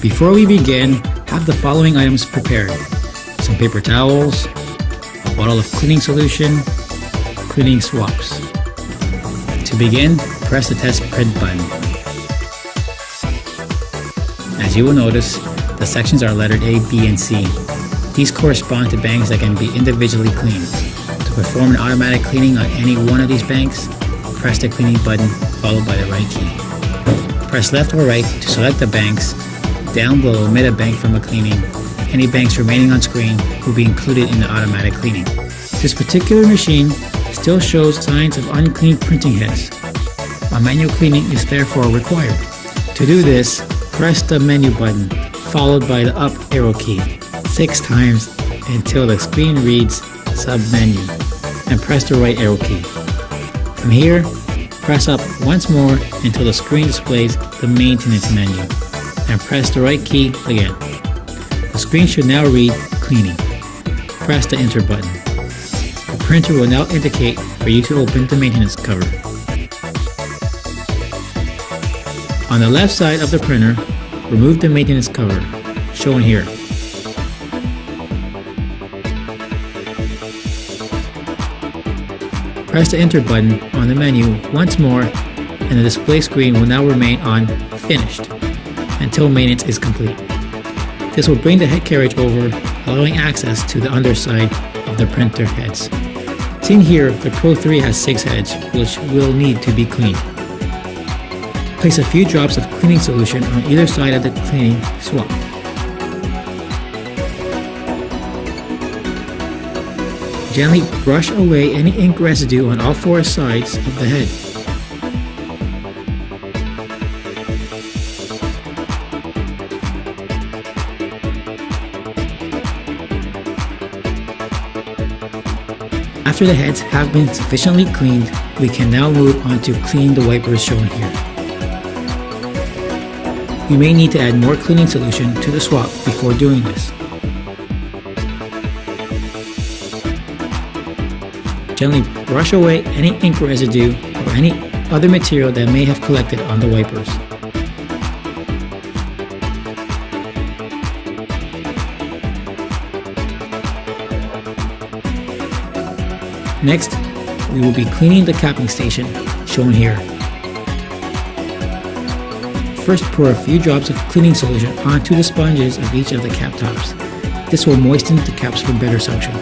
Before we begin, have the following items prepared: some paper towels, a bottle of cleaning solution, cleaning swabs. To begin, press the test print button. As you will notice, the sections are lettered A, B, and C. These correspond to banks that can be individually cleaned. To perform an automatic cleaning on any one of these banks, press the cleaning button followed by the right key. Press left or right to select the banks. Down below, omit a bank from a cleaning. Any banks remaining on screen will be included in the automatic cleaning. This particular machine still shows signs of unclean printing heads. A manual cleaning is therefore required. To do this, press the menu button followed by the up arrow key 6 times until the screen reads Sub-menu, and press the right arrow key. From here, press up once more until the screen displays the maintenance menu, and press the right key again. The screen should now read Cleaning. Press the Enter button. The printer will now indicate for you to open the maintenance cover. On the left side of the printer, remove the maintenance cover, shown here. Press the Enter button on the menu once more, and the display screen will now remain on Finished until maintenance is complete. This will bring the head carriage over, allowing access to the underside of the printer heads. Seen here, the Pro 3 has 6 heads, which will need to be cleaned. Place a few drops of cleaning solution on either side of the cleaning swab. Gently brush away any ink residue on all 4 sides of the head. After the heads have been sufficiently cleaned, we can now move on to clean the wipers shown here. You may need to add more cleaning solution to the swab before doing this. Gently brush away any ink residue or any other material that may have collected on the wipers. Next, we will be cleaning the capping station, shown here. First, pour a few drops of cleaning solution onto the sponges of each of the cap tops. This will moisten the caps for better suction.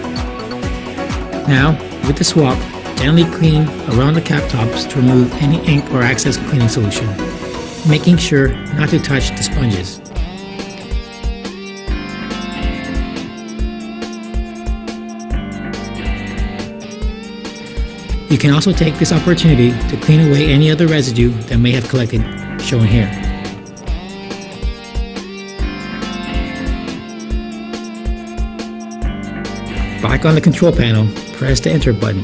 Now, with the swab, gently clean around the cap tops to remove any ink or excess cleaning solution, making sure not to touch the sponges. You can also take this opportunity to clean away any other residue that may have collected, shown here. Back on the control panel, press the Enter button.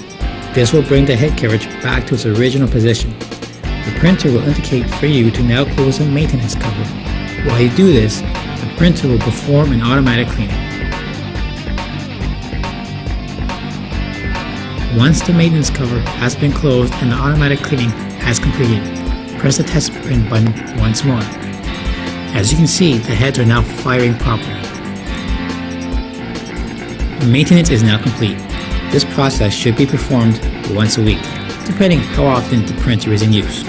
This will bring the head carriage back to its original position. The printer will indicate for you to now close the maintenance cover. While you do this, the printer will perform an automatic cleaning. Once the maintenance cover has been closed and the automatic cleaning has completed, press the test print button once more. As you can see, the heads are now firing properly. Maintenance is now complete. This process should be performed once a week, depending how often the printer is in use.